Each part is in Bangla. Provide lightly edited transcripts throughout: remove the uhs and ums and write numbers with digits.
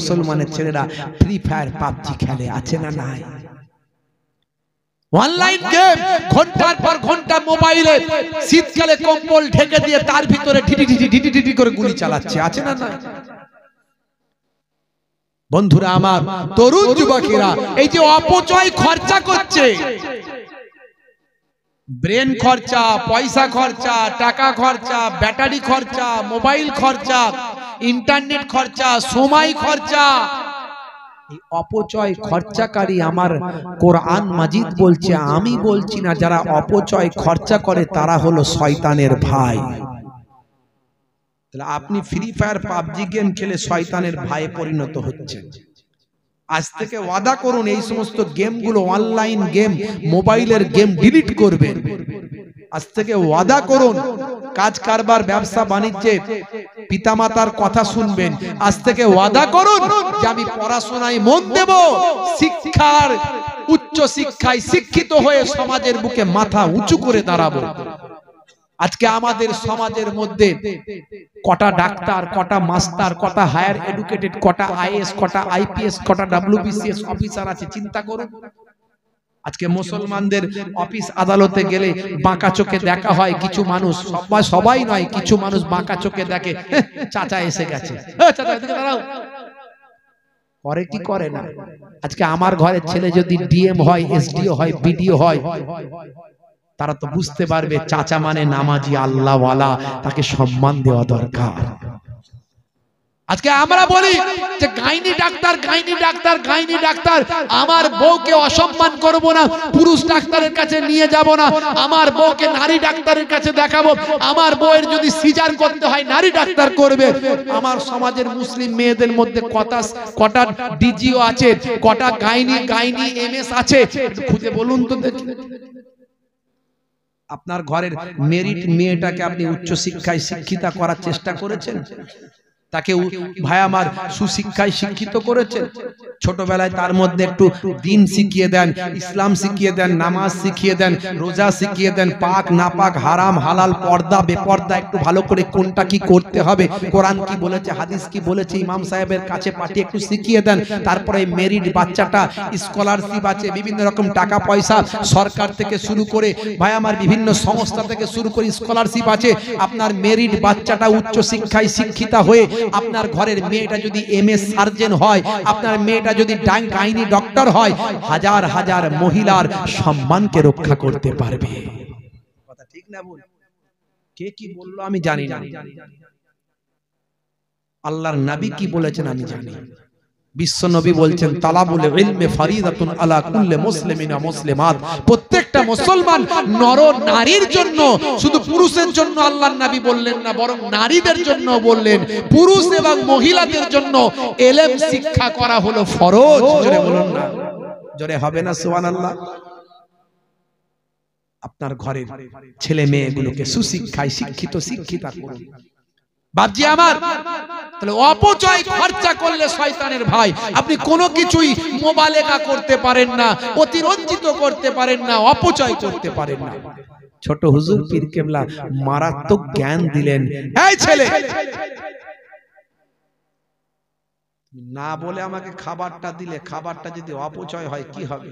মুসলমানের ছেলেরা ফ্রি ফায়ার পাবজি খেলে, আছে না নাই? অনলাইন গেম, ঘন্টার পর ঘন্টা মোবাইলে, শীতকালে কম্বল ঢেকে দিয়ে তার ভিতরে ঢিটি করে গুলি চালাচ্ছে, আছে না নাই? বন্ধুরা আমার, তরুণ যুবকেরা এই যে অপচয় খরচা করছে, ব্রেন খরচা, পয়সা খরচা, টাকা খরচা, ব্যাটারি খরচা, মোবাইল খরচা, ইন্টারনেট খরচা, সময় খরচা, এই অপচয় খরচাকারী আমার কোরআন মাজিদ বলছে, আমি বলছি না, যারা অপচয় খরচা করে তারা হলো শয়তানের ভাই। তাহলে আপনি ফ্রি ফায়ার পাবজি গেম খেলে শয়তানের ভাইয়ে পরিণত হচ্ছেন। আজ থেকে ওয়াদা করুন এই সমস্ত গেমগুলো, অনলাইন গেম, মোবাইলের গেম ডিলিট করবেন। আজ থেকে ওয়াদা করুন কাজ কারবার, ব্যবসা বাণিজ্যে পিতামাতার কথা শুনবেন। আজ থেকে ওয়াদা করুন যে আমি পড়াশোনায় মন দেব, শিক্ষার উচ্চ শিক্ষায় শিক্ষিত হয়ে সমাজের বুকে মাথা উঁচু করে দাঁড়াবো। আজকে আমাদের সমাজের মধ্যে কটা ডাক্তার, কটা মাস্টার, কটা হায়ার এডুকেটেড, কটা আইএস, কটা আইপিএস, কটা ডব্লিউবিসিএস অফিসার আছে, চিন্তা করুন। আজকে মুসলমানদের অফিস আদালতে গেলে বাঁকা চোখে দেখা হয় কিছু মানুষ, সবাই নয়, কিছু মানুষ বাঁকা চোখে দেখে, চাচা এসে গেছে, চাচা এদিকে দাঁড়াও, করে কি করে না। আজকে আমার ঘরের ছেলে যদি ডিএম হয়, এসডিও হয়, বিডিও হয়, তারা তো বুঝতে পারবে চাচা মানে নামাজি, আল্লাহওয়ালা, তাকে সম্মান দেওয়া দরকার। আজকে আমরা বলি যে gynae doctor, gynae doctor, gynae doctor, আমার বউকে অসম্মান করব না, পুরুষ ডাক্তারের কাছে নিয়ে যাব না, আমার বউকে নারী ডাক্তারের কাছে দেখাবো, আমার বউয়ের যদি সিজার করতে হয় নারী ডাক্তার করবে। আমার সমাজের মুসলিম মেয়েদের মধ্যে কটা ডিজিও আছে, কটা গাইনি এমএস আছে, খুঁজে বলুন তো দেখি। আপনার ঘরের মেরিট মেয়েটাকে আপনি উচ্চ শিক্ষায় শিক্ষিতা করার চেষ্টা করেছেন? তাকে ভাই আমার সুশিক্ষায় শিক্ষিত করেছেন? ছোটবেলায় তার মধ্যে একটু দিন শিখিয়ে দেন, ইসলাম শিখিয়ে দেন, নামাজ শিখিয়ে দেন, রোজা শিখিয়ে দেন, পাক নাপাক, হারাম হালাল, পর্দা বেপর্দা একটু ভালো করে কোনটা কি করতে হবে, কোরআন কি বলেছে, হাদিস কি বলেছে, ইমাম সাহেবের কাছে পাঠিয়ে একটু শিখিয়ে দেন। তারপরে মেরিট বাচ্চাটা, স্কলারশিপ আছে, বিভিন্ন রকম টাকা পয়সা সরকার থেকে শুরু করে ভাই আমার বিভিন্ন সংস্থা থেকে শুরু করে স্কলারশিপ আছে। আপনার মেরিট বাচ্চাটা উচ্চ শিক্ষায় শিক্ষিতা হয়ে আপনার ঘরের মেয়েটা যদি এমএস সার্জন হয়, আপনার মেয়েটা যদি গাইনি ডক্টর হয়, হাজার হাজার মহিলার সম্মানকে রক্ষা করতে পারবে। কথা ঠিক না বল? কে কি বললো আমি জানি না, আল্লাহর নবী কি বলেছেন আমি জানি। বিশ্ব নবী বলছেন তালাবুল ইলমে ফরিদাতুন আলা কুল্লি মুসলিমিন ওয়া মুসলিমাত, প্রত্যেকটা মুসলমান নর নারীর জন্য, শুধু পুরুষের জন্য আল্লাহর নবী বললেন না, বরং নারীদের জন্য বললেন। পুরুষ এবং মহিলাদের জন্য ইলম শিক্ষা করা হলো ফরজ। জোরে বলুন না, জোরে হবে না সুবহানাল্লাহ। আপনার ঘরের ছেলে মেয়েগুলোকে সুশিক্ষায় শিক্ষিতা করুন। বাপজি আমার, তাহলে অপচয় খরচা করলে শয়তানের ভাই। আপনি কোনো কিছুই মোবালেগা করতে পারেন না, অতিরঞ্জিত করতে পারেন না, অপচয় করতে পারেন না। ছোট হুজুর পীর কেবলা মারাত্মক জ্ঞান দিলেন, এই ছেলে না বলে আমাকে খাবারটা দিলে, খাবারটা যদি অপচয় হয় কি হবে?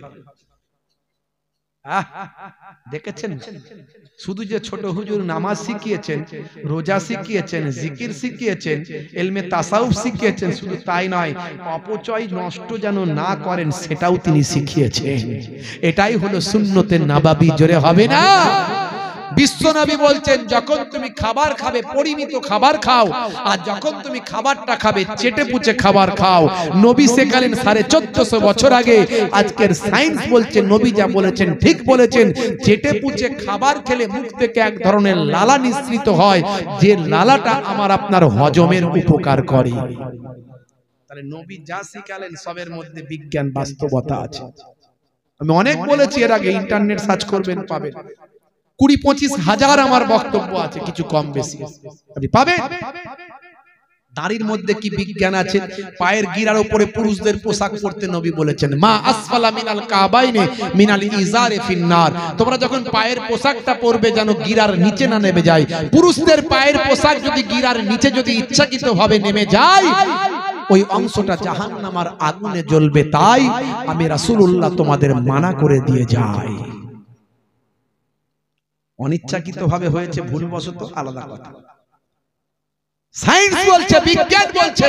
দেখেছেন, শুধু যে ছোট হুজুর নামাজ শিখিয়েছেন, রোজা শিখিয়েছেন, জিকির শিখিয়েছেন, ইলমে তাসাউফ শিখিয়েছেন, শুধু তাই নয়, অপচয় নষ্ট যেন না করেন সেটাও তিনি শিখিয়েছেন। এটাই হলো সুন্নতে নববী। জোরে হবে না? বিশ্বনবী বলছেন যখন তুমি খাবার খাবে পরিমিত খাবার খাও, আর যখন তুমি খাবারটা খাবে চেটে পুচে খাবার খাও। নবী শেখালেন 1450 বছর আগে। আজকের সায়েন্স বলছে নবী যা বলেছেন ঠিক বলেছেন। চেটে পুচে খাবার খেলে মুখ থেকে এক ধরনের লালা নিঃসৃত হয়, যে লালাটা আমার আপনার হজমের উপকার করে। তাহলে নবী যা শেখালেন সবের মধ্যে বিজ্ঞান বাস্তবতা আছে। আমি অনেক বলেছি এর আগে, ইন্টারনেট সার্চ করবেন পাবেন। 20-25 হাজার আমার বক্তব্য আছে, কিছু কম বেশি আপনি পাবেন। নারীর মধ্যে কি বিজ্ঞান আছে? পায়ের গিরার উপরে পুরুষদের পোশাক পরতে নবী বলেছেন, মা আসফালা মিনাল কাবাইনে মিনাল ইজারে ফিন্নার। তোমরা যখন পায়ের পোশাকটা পরবে যেন গিরার নিচে না নেমে যায়। পুরুষদের পায়ের পোশাক যদি গিরার নিচে যদি ইচ্ছাকৃতভাবে নেমে যায়, ওই অংশটা জাহান্নামের আগুনে জ্বলবে। তাই আমি রাসূলুল্লাহ তোমাদের মানা করে দিয়ে যাই। অনিচ্ছাকৃতভাবে হয়েছে, ভুলবশত, আলাদা কথা। সায়েন্স বলছে, বিজ্ঞান বলছে,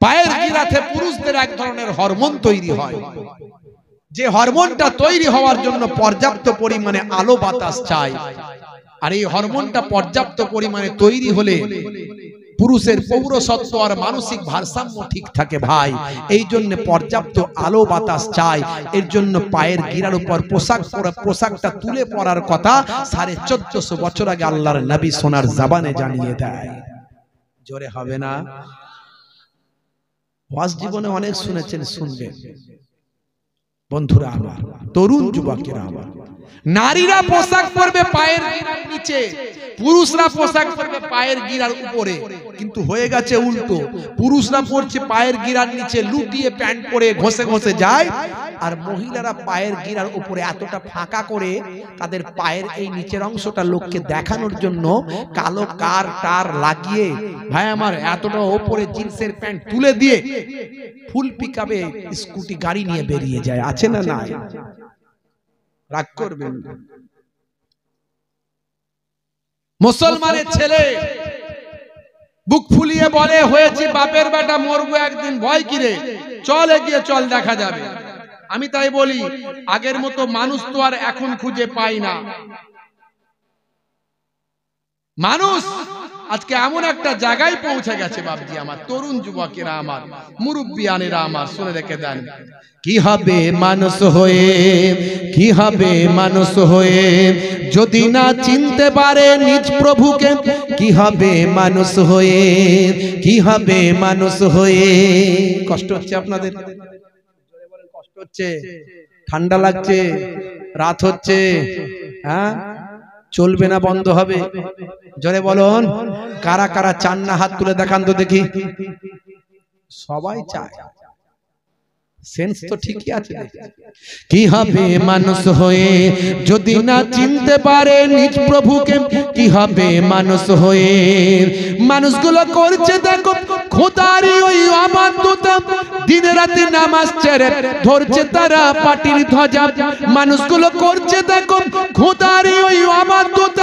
পায়ের গিরাতে পুরুষদের এক ধরনের হরমোন তৈরি হয়, যে হরমোনটা তৈরি হওয়ার জন্য পর্যাপ্ত পরিমাণে আলো বাতাস চাই। আর এই হরমোনটা পর্যাপ্ত পরিমাণে তৈরি হলে পুরুষের পৌরসত্ব আর মানসিক ভারসাম্য ঠিক থাকে ভাই। এই জন্য পর্যাপ্ত আলো বাতাস চাই। এর জন্য পায়ের গিরার উপর পোশাকটা তুলে পরার কথা 1450 বছর আগে আল্লাহর নবী সোনার জবানে জানিয়ে দেয়। জোরে হবে না? ওয়াজ জীবনে অনেক শুনেছেন, শুনবেন। বন্ধুরা আমার, তরুণ যুবকেরা আমার, নারীরা পোশাক পরবে পায়ের গিরার নিচে, পুরুষরা পোশাক পরবে পায়ের গিরার উপরে। কিন্তু হয়ে গেছে উল্টো, পুরুষরা পরছে পায়ের গিরার নিচে, লুটিয়ে প্যান্ট পরে ঘষে ঘষে যায়, আর মহিলারা পায়ের গিরার উপরে এতটা ফাঁকা করে তাদের পায়ের এই নিচের অংশটা লোককে দেখানোর জন্য কালো কার টার লাগিয়ে, ভাই আমার, এতটা উপরে জিন্সের প্যান্ট তুলে দিয়ে ফুল পিকআপে স্কুটি গাড়ি নিয়ে বেরিয়ে যায়। আছে না নাই? রাগ করবেন। মুসলমানের ছেলে বুক ফুলিয়ে বলে, হয়েছে বাপের বেটা, মরবো একদিন, ভয় কিরে, চল এগিয়ে চল, দেখা যাবে। আমি তাই বলি, আগের মতো মানুষ তো আর এখন খুঁজে পাই না। মানুষ আজকে এমন একটা জায়গায় পৌঁছে গেছে বাবজি আমার, তরুণ যুবকেরা আমার, মুরব্বিয়ানেরা আমার, শুনে রেখে দেন। কি হবে মানুষ হয়ে, কি হবে মানুষ হয়ে যদি না চিনতে পারে নিজ প্রভুকে? কি হবে মানুষ হয়ে, কি হবে মানুষ হয়ে? কষ্ট হচ্ছে আপনাদের? কষ্ট হচ্ছে? ঠান্ডা লাগছে? রাত হচ্ছে? হ্যাঁ, চলবে না, বন্ধ হবে? জোরে বলুন, কারা কারা চান না? হাত তুলে দেখান তো দেখি। সবাই চায়, সেন্স তো ঠিকই আছে। কি হবে মানুষ হয়ে যদি না চিনতে পারে নিজ প্রভুকে? কি হবে মানুষ হয়ে? মানুষগুলো করছে দেখো খোদারি ওই ইবাদত, দিনে রাতে নামাজ ছেড়ে ধরছে তারা পাটির ধ্বজা। মানুষগুলো করছে দেখো খোদারি ওই ইবাদত,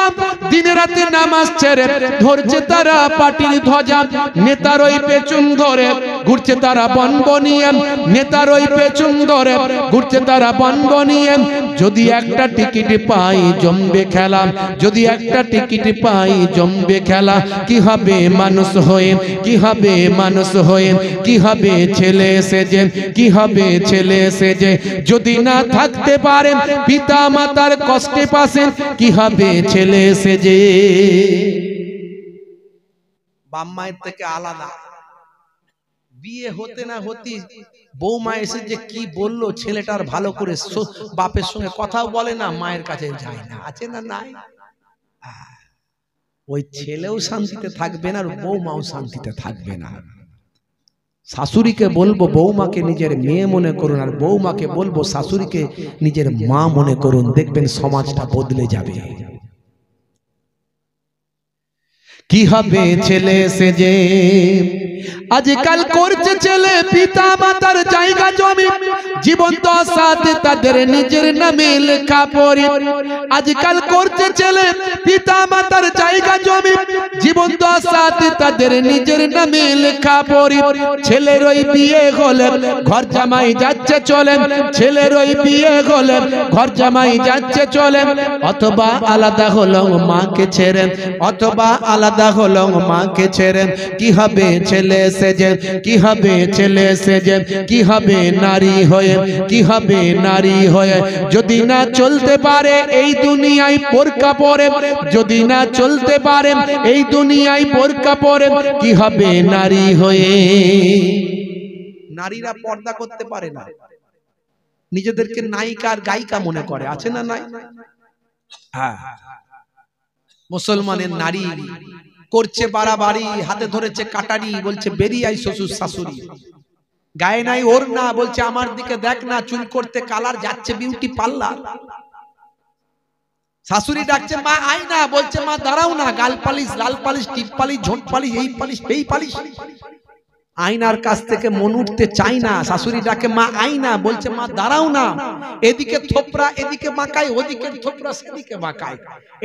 দিনে রাতে নামাজ ছেড়ে ধরছে তারা পাটির ধ্বজা। নেতার ওই পেছন ধরে ঘুরছে তারা বনবনিয়ে, নেতার ওই পেছন ধরে ঘুরছে তারা বনবনিয়ে। যদি একটা টিকিট পাই জমবে খেলা, যদি একটা টিকিট পাই জমবে খেলা। কি হবে মানুষ হয়ে, কি হবে মানুষ হয়ে, কি হবে ছেলে সেজে, কি হবে ছেলে সেজে যদি না থাকতে পারে পিতা মাতার কষ্টে পাশে? কি হবে ছেলে সেজে? বাপ মায়ের থেকে আলাদা, বিয়ে হতে না হতে বৌমা এসে যে কি বললো, ছেলেটার ভালো করে বাপের সঙ্গে কথাও বলে না, মায়ের কাছে যায় না। আছে না নাই? ওই ছেলেও শান্তিতে থাকবে না, আর বৌমাও শান্তিতে থাকবে না। শাশুড়িকে বলবো বৌমাকে নিজের মেয়ে মনে করুন, আর বৌমাকে বলবো শাশুড়িকে নিজের মা মনে করুন, দেখবেন সমাজটা বদলে যাবে। কি হবে ছেলে সেজে? আজকাল করছে ছেলে পিতা মাতার জায়গা জমি জীবন্ত সাথে তাদের নিজের নামে লেখা পড়ে। আজকাল করছে ছেলে পিতা মাতার জায়গা জমি জীবন্ত সাথে তাদের নিজের নামে লেখা পড়ে। ছেলের ওই বিয়ে হলে ঘর জামাই যাচ্ছে চলে, ছেলের ওই বিয়ে হলে ঘর জামাই যাচ্ছে চলে। অথবা আলাদা হলো মাকে ছেড়ে, অথবা আলাদা হলো মাকে ছেড়ে। কি হবে ছেলে সেজে, কি হবে ছেলে সেজে, কি হবে নারী হয়ে, কি হবে নারী হয়ে যদি না চলতে পারে এই দুনিয়ায় বোরকা পরে? যদি না চলতে পারে এই দুনিয়ায় বোরকা পরে, কি হবে নারী হয়ে? নারীরা পর্দা করতে পারে না, নিজেদেরকে নায়িকা আর গায়িকা মনে করে। আছে না নাই? হ্যাঁ, মুসলমানের নারী করছে বাড়াবাড়ি, হাতে ধরেছে কাটারি, বলছে বেরিয়ে আই শ্বশুর শাশুড়ি। গায়ে নাই ওর না, বলছে আমার দিকে দেখ না, চুল করতে কালার, যাচ্ছে বিউটি পার্লার। শাশুড়ি ডাকছে মা আয় না, বলছে মা দাঁড়াও না, গাল পালিশ, লাল পালিশ, টিপ পালিশ, ঝোঁট পালিশ, এই পালিশ, এই পালিশ। আয়নার কাছ থেকে মন উঠতে চাই না, শাশুড়ি ডাকে মা আয়না, বলছে মা দাঁড়াও না, এদিকে থোপরা এদিকে বাঁকায়, ওদিকে থোপরা সেদিকে বাঁকায়,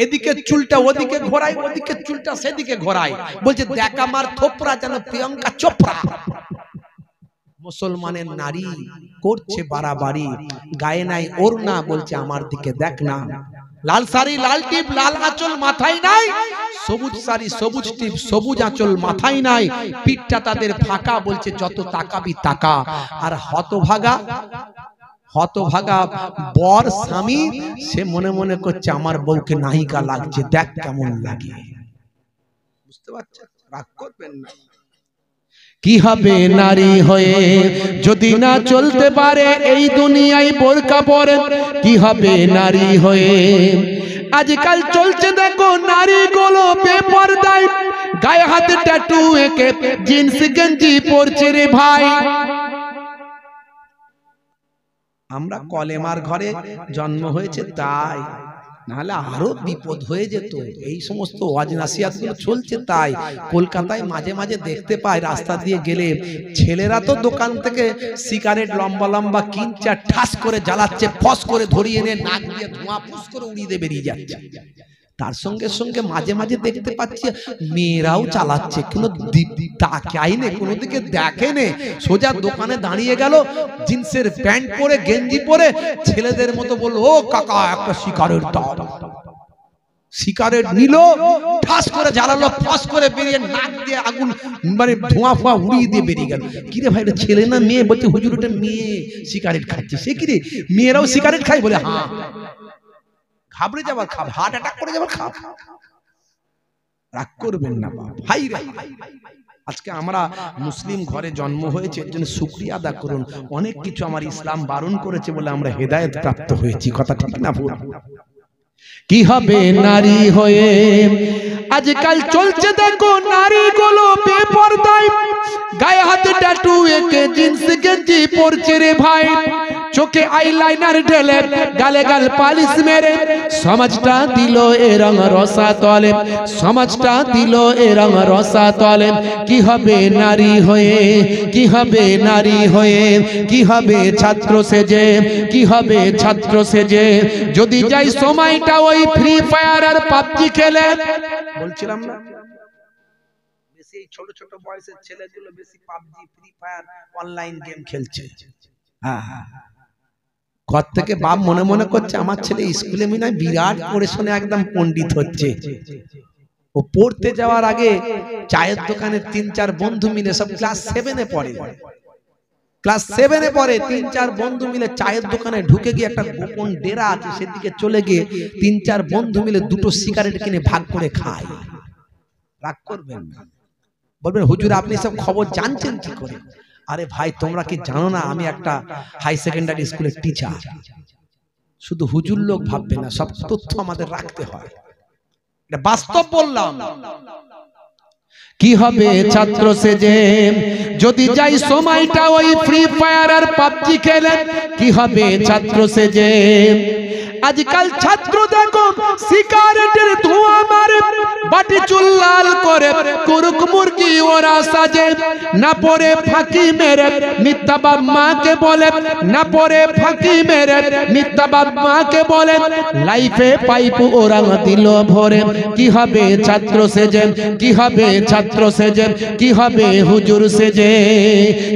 এদিকে চুলটা ওদিকে ঘোরায়, ওদিকে চুলটা সেদিকে ঘোরায়, বলছে দেখ আমার থোপরা যেন প্রিয়ঙ্কা চোপড়া। মুসলমানের নারী করছে বাড়াবাড়ি, গায়ে নাই ওড়না, বলছে আমার দিকে দেখ না, লাল শাড়ি লাল টিপ লাল আঁচল মাথায় নাই, সবুজ শাড়ি সবুজ টিপ সবুজ আঁচল মাথায় নাই, পিঠটা তাদের ফাঁকা, বলছে যত তাকাবি তাকা। আর হতভাগা হতভাগা বর স্বামী, সে মনে মনে করছে আমার বউকে নায়িকা লাগছে, দেখ কেমন লাগে। বুঝতে পারছেন? রাগ করবেন না। কি হবে নারী হয়ে যদি না চলতে পারে এই দুনিয়ায় বোরকা পরে, কি হবে নারী হয়ে। আজকাল চলছে দেখো নারীগুলো বেপরদায়, গায়ে হাতে ট্যাটু এঁকে জিন্স গেঞ্জি পরছে রে ভাই। আমরা কলেমার ঘরে জন্ম হয়েছে তাই, নাহলে আরো বিপদ হয়ে যেত। এই সমস্ত ওয়াজ নাসিহাত গুলো চলছে তাই। কলকাতায় মাঝে মাঝে দেখতে পাই রাস্তা দিয়ে গেলে ছেলেরা তো দোকান থেকে সিগারেট লম্বা লম্বা কিনছে, ঠাস করে জ্বালাচ্ছে, ফস করে ধরিয়ে এনে নাক দিয়ে ধোঁয়া ফুস করে উড়িয়ে দিয়ে বেরিয়ে যাচ্ছে। তার সঙ্গে সঙ্গে মাঝে মাঝে দেখতে পাচ্ছি মেয়েরাও চালাচ্ছে, কিন্তু তাকাই নে, কোনো দিকে দেখে নে, সোজা দোকানে দাঁড়িয়ে গেল, জিন্সের প্যান্ট পরে গেঞ্জি পরে ছেলেদের মতো বললো ও কাকা একটা সিগারেট দাও। সিগারেট নিল, ঠাস করে জ্বালালো, ফস করে বেরিয়ে নাক দিয়ে আগুন মানে ধোঁয়া ফোয়া উড়িয়ে দিয়ে বেরিয়ে গেল। কিরে ভাই এটা ছেলে না মেয়ে? বলছে হুজুর ওটা মেয়ে সিগারেট খাচ্ছে। সে কিরে মেয়েরাও সিগারেট খায়? বলে হ্যাঁ। ঘাবড়ে যাবার খাব, হার্ট অ্যাটাক করে যাবার খাব। রাগ করবেন না ভাই। আজকে আমরা মুসলিম ঘরে জন্ম হয়েছে, এর জন্য শুকরিয়া আদা করুন। অনেক কিছু আমার ইসলাম বারণ করেছে বলে আমরা হেদায়েত প্রাপ্ত হয়েছি, কথা ঠিক না ভুল? কি হবে নারী হয়ে আজকাল চলছে দেখো নারীগুলো বেপরদায়, গায়ে হাতে ট্যাটু এঁকে জিন্স গেঞ্জি পরছে রে ভাই, চোখে আইলাইনার ঢেলে গালে গাল পালিশ মেরে সমাজটা দিল এ রং রসা তলে, সমাজটা দিল এ রং রসা তলে। কি হবে নারী হয়ে, কি হবে নারী হয়ে, কি হবে ছাত্র সেজে, কি হবে ছাত্র সেজে যদি যাই সময়টা ওই ফ্রি ফায়ার আর পাবজি খেলে। বলছিলাম না বেশি ছোট ছোট বয়সের ছেলেগুলো বেশি PUBG free fire online game খেলছে। হ্যাঁ হ্যাঁ, ঘর থেকে বাপ মনে মনে করছে আমার ছেলে স্কুলে মিনায় বিরাট পড়াশোনা একদম পণ্ডিত হচ্ছে। ও পড়তে যাওয়ার আগে চায়ের দোকানে ৩-৪ বন্ধু মিলে, সব ক্লাস 7-এ পড়ে, ক্লাস 7-এ পড়ে, ৩-৪ বন্ধু মিলে চায়ের দোকানে ঢুকে গিয়ে একটা গোপন ডেরা আছে সেদিকে চলে গিয়ে ৩-৪ বন্ধু মিলে 2টো সিগারেট কিনে ভাগ করে খায়। রাগ করবেন না, বলবেন হুজুর আপনি সব খবর জানছেন কি করে? আরে ভাই তোমরা কি জানো না আমি একটা হাই সেকেন্ডারি স্কুলের টিচার? শুধু হুজুর লোক ভাববে না, সব তথ্য আমাদের রাখতে হয়, এটা বাস্তব বললাম। কি হবে ছাত্র সেজে যদি যাই সময়টা ওই ফ্রি ফায়ার আর পাবজি খেলে, কি হবে ছাত্র সেজে। আজকাল ছাত্র দেখো সিগারেটের ধোঁয়া মারে, বাটি চুল লাল করে কুরুক মুরগি ওরা সাজে, না পরে ফাঁকি মেরে মিথ্যা বাপ মাকে বলে, না পরে ফাঁকি মেরে মিথ্যা বাপ মাকে বলে, লাইফে পাইপ ওরা দিল ভরে। কি হবে ছাত্র সেজে, কি হবে ছাত্র সেজে, কি হবে হুজুর সেজে,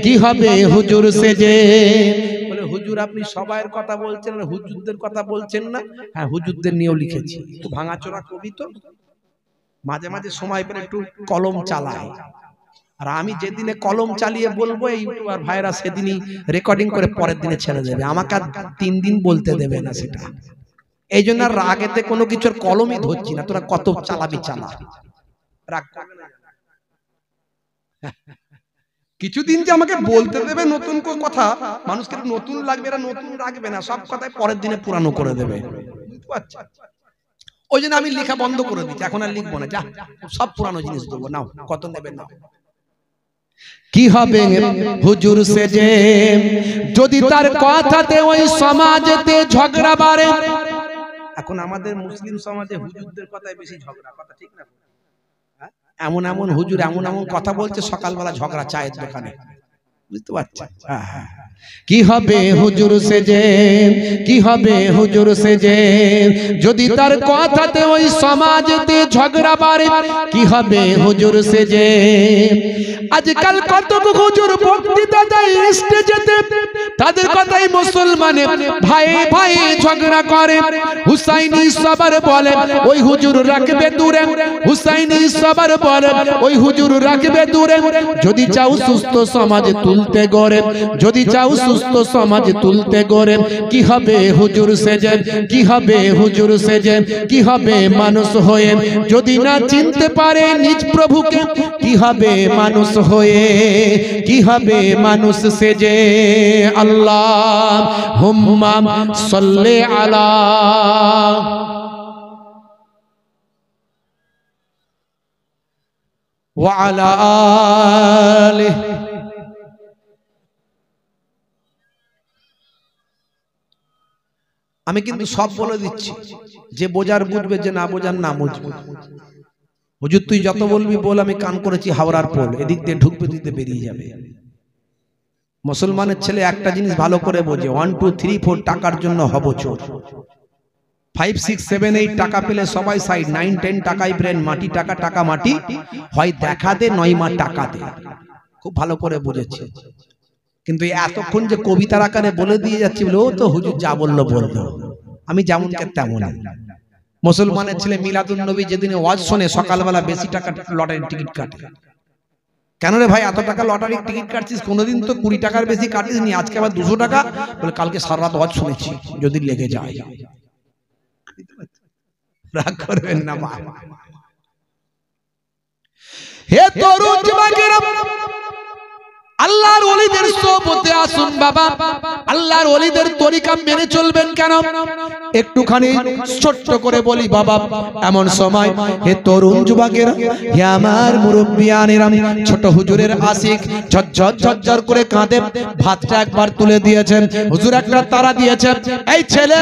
কি হবে হুজুর সেজে। হুজুর আপনি সবাইয়ের কথা বলছেন, হুজুরদের কথা বলছেন না? হ্যাঁ হুজুরদের নিয়েও লিখেছি, একটু ভাঙাচোরা কবি তো, মাঝে মাঝে সময় পেলে একটু কলম চালায়। আর আমি যেদিনে কলম চালিয়ে বলবো এই ইউটিউবার ভাইরা সেদিনই রেকর্ডিং করে পরের দিনে ছেড়ে দেবে, আমাকে আর 3 দিন বলতে দেবে না সেটা। এই জন্য আর রাগেতে কোনো কিছুর কলমই ধরছি না, তোরা কত চালাবি চালা, রাগ করবে না। কিছুদিন যে আমাকে বলতে দেবে নতুন কথা, মানুষকে নতুন লাগবে, এরা নতুন রাখবে না, সব কথাই পরের দিনে পুরানো করে দেবে। ওই জন্য আমি লেখা বন্ধ করে দিচ্ছি, এখন আর লিখবো না, যা সব পুরানো জিনিস দেবো, নাও কত নেবে নাও। কি হবে হুজুর সেজে যদি তার কথাতে ওই সমাজেতে ঝগড়া বাড়ে। এখন আমাদের মুসলিম সমাজে হুজুরদের কথায় বেশি ঝগড়া, কথা ঠিক না? এমন এমন হুজুর এমন এমন কথা বলছে, সকালবেলা ঝগড়া চায়ের দোকানে, বুঝতে পারছেন? কি হবে হুজুর সেজে, কি হবে হুজুর সেজে, যদি তার কথাতে ওই সমাজেতে ঝগড়া বাড়ে, কি হবে হুজুর সেজে। আজকাল কত হুজুর বক্তৃতা দেয় স্টেজেতে, তাদের কথাই মুসলমানে ভাই ভাই ঝগড়া করে। হুসাইনি সবার বলে ওই হুজুর রাখবে দূরে, হুসাইনি সবার বলে ওই হুজুর রাখবে দূরে। যদি চাও সুস্থ সমাজ তুলতে গড়ে, যদি চাও সুস্থ সমাজ তুলতে গড়ে, কি হবে হুজুর সেজে, কি হবে হুজুর সেজে, কি হবে মানুষ হয়ে, যদি না চিনতে পারে নিজ প্রভুকে, কি হবে মানুষ হয়ে, কি হবে মানুষ সেজে। আল্লাহুম্মা সাল্লি আলা ওয়া আলা আলিহি। আমি কিন্তু সব বলে দিচ্ছি, যে বোঝার বুঝবে, যে না বোঝার না বুঝবে। হুজুর তুই যত বলবি বল, আমি কান করেছি হাওড়ার পোল, এদিক দিয়ে ঢুকবে, দিতে বেরিয়ে যাবে। মুসলমানের ছেলে একটা জিনিস ভালো করে বোঝে, 1 2 3 4 টাকার জন্য হব চোর। 5 6 7 8 টাকা পেলে সবাই সাইড, 9 10 টাকায় ব্রেন মাটি, টাকা টাকা মাটি, হয় দেখা দে নয় মা টাকা দে। খুব ভালো করে বুঝেছে। কিন্তু এতক্ষণ যে কবিতার আকারে বলে দিয়ে যাচ্ছি, বলে ও তো হুজুর যা বললো বললো, আমি যেমন কে তেমন। মুসলমানের ছেলে মিলাদুন নবী যেদিনে ওয়াজ শোনে, সকালবেলা বেশি টাকা লটারির টিকিট কাটে। কেন রে ভাই এত টাকা লটারির টিকিট কাটছিস? কোনোদিন তো 20 টাকার বেশি কাটিস নি, আজকে আবার 200 টাকা। বলে কালকে সারা রাত ওয়াজ শুনেছি, যদি লেগে যায়। রাগ করবেন না মা। হে তরুণ যুবকেরা, আল্লাহর ওলিদের সোহবতে আসুন বাবা। আল্লাহর ওলিদের তরিকা মেনে চলবেন কেন? একটুখানি ছোট্ট করে বলি বাবা। এমন সময় হে তরুণ যুবকেরা, হে আমার মুরব্বিয়ানেরা, ছোট হুজুরের আশিক ঝরঝর ঝরঝর করে কাঁদে। ভাতটা একবার তুলে দিয়েছেন, হুজুর একটা তারা দিয়েছেন। এই ছেলে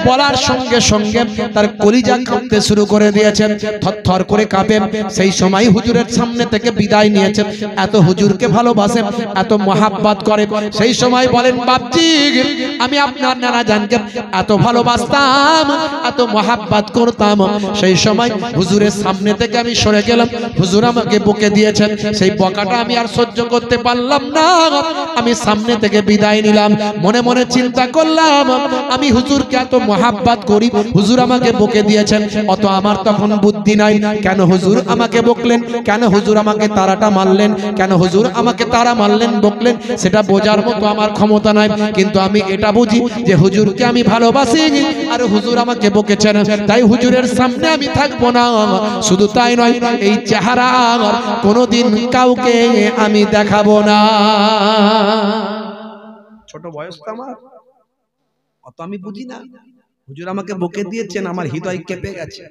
বলার সঙ্গে সঙ্গে তার কলিজা কাঁপতে শুরু করে দিয়েছেন, থরথর করে কাঁপে। সেই সময় হুজুরের সামনে থেকে বিদায় নিয়েছেন। এত হুজুরকে ভালোবাসেন, এত মহাব্বত করে। সেই সময় বলেন, বাপজি আমি আপনার নানা জানকে এত ভালোবাসতাম, এত মহাব্বত করতাম। সেই সময় হুজুরের সামনে থেকে আমি সরে গেলাম, হুজুর আমাকে বকে দিয়েছেন। সেই বকাটা আমি আর সহ্য করতে পারলাম না, আমি সামনে থেকে বিদায় নিলাম। মনে মনে চিন্তা করলাম, আমি হুজুরকে এত মহাব্বত করি, হুজুর আমাকে বকে দিয়েছেন, অত আমার তখন বুদ্ধি নাই। কেন হুজুর আমাকে বকলেন? কেন হুজুর আমাকে তারাটা মারলেন? কেন হুজুর আমাকে তারা মারলেন, বকলেন? সেটা বোঝার মতো আমার ক্ষমতা নাই। কিন্তু আমি এটা বুঝি যে হুজুরকে আমি ভালোবাসি, আর হুজুর আমাকে বকেছেন, তাই হুজুরের সামনে আমি থাকবো না। শুধু তাই নয়, এই চেহারা কোনোদিন কাউকে আমি দেখাবো না। ছোট বয়স তো আমার, অত আমি বুঝি না। হুজুর আমাকে বকে দিয়েছেন, আমার হৃদয় কেঁপে গেছে।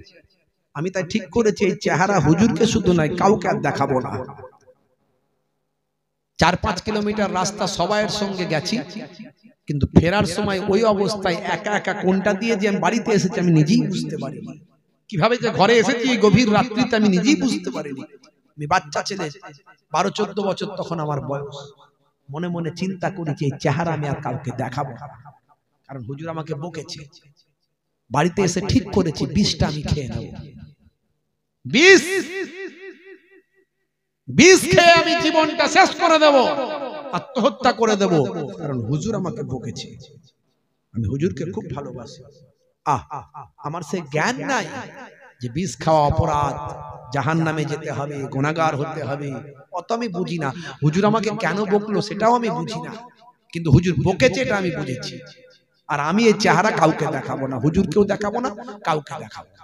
আমি তাই ঠিক করেছি, এই চেহারা হুজুরকে শুধু নয়, কাউকে আর দেখাবো না। 4-5 কিলোমিটার রাস্তা সবাইয়ের সঙ্গে গেছি, কিন্তু ফেরার সময় ওই অবস্থায় একা একা কোনটা দিয়ে যে আমি বাড়িতে এসেছি আমি নিজেই বুঝতে পারিনি। কিভাবে যে ঘরে এসেছি এই গভীর রাত্রিতে আমি নিজেই বুঝতে পারিনি। আমি বাচ্চা ছেলে, 12-14 বছর তখন আমার বয়স। মনে মনে চিন্তা করেছি, এই চেহারা আমি আর কাউকে দেখাবো না, কারণ হুজুর আমাকে বকেছে। বাড়িতে এসে ঠিক করেছি, বিষটা আমি খেয়ে নেব। বিষ খেয়ে আমি জীবনটা শেষ করে দেব, আত্মহত্যা করে দেব, কারণ হুজুর আমাকে বকেছে। আমি হুজুরকে খুব ভালোবাসি। আমার সেই জ্ঞান নাই যে বিষ খাওয়া অপরাধ, জাহান্নামে যেতে হবে, গুনাহগার হতে হবে, অত আমি বুঝি না। হুজুর আমাকে কেন বকলো সেটাও আমি বুঝি না, কিন্তু হুজুর বকেছে এটা আমি বুঝেছি। আর আমি এই চেহারা কাউকে দেখাবো না, হুজুরকেও দেখাবো না, কাউকে দেখাবো না।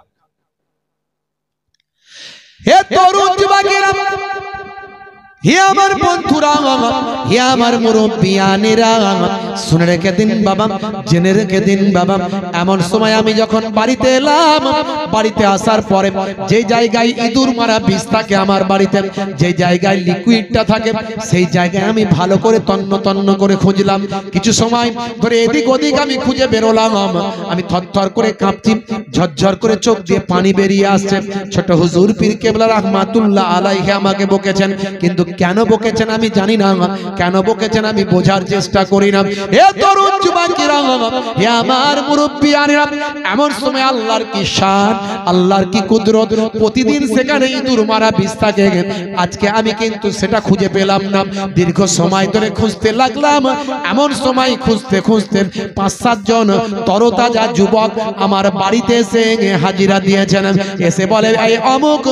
হে তরুণ যুবকেরা, হে আমার বন্ধুরা, হে আমার মুরব্বিয়ানেরা, শুনে রেখে দিন বাবা, জেনে রেখে দিন বাবা। এমন সময় আমি যখন বাড়িতে এলাম, বাড়িতে আসার পরে যে জায়গায় ইঁদুর মারা বিষ থাকে আমার বাড়িতে, যে জায়গায় লিকুইডটা থাকে, সেই জায়গায় আমি ভালো করে তন্ন তন্ন করে খুঁজলাম। কিছু সময় ধরে এদিক ওদিক আমি খুঁজে বেরোলাম। আমি থরথর করে কাঁপছি, ঝরঝর করে চোখ দিয়ে পানি বেরিয়ে আসছে। ছোট হুজুর পীর কেবলা রাহমাতুল্লাহ আলাইহি আমাকে বকেছেন, কিন্তু কেন বকেছেন আমি জানি না, কেন বকেছেন আমি বোঝার চেষ্টা করি না। হে তরুণ যুবকেরা, হে আমার মুরব্বিয়ানেরা, এমন সময় আল্লাহর কি শান, আল্লাহর কি কুদরত, প্রতিদিন সেখানে ইঁদুর মারা বিষ থাকে। আজকে আমি কিন্তু সেটা খুঁজে পেলাম না। দীর্ঘ সময় ধরে খুঁজতে লাগলাম। এমন সময় খুঁজতে খুঁজতে 5-7 জন তরতাজা যুবক আমার বাড়িতে এসে হাজিরা দিয়েছেন। এসে বলে, এই অমুক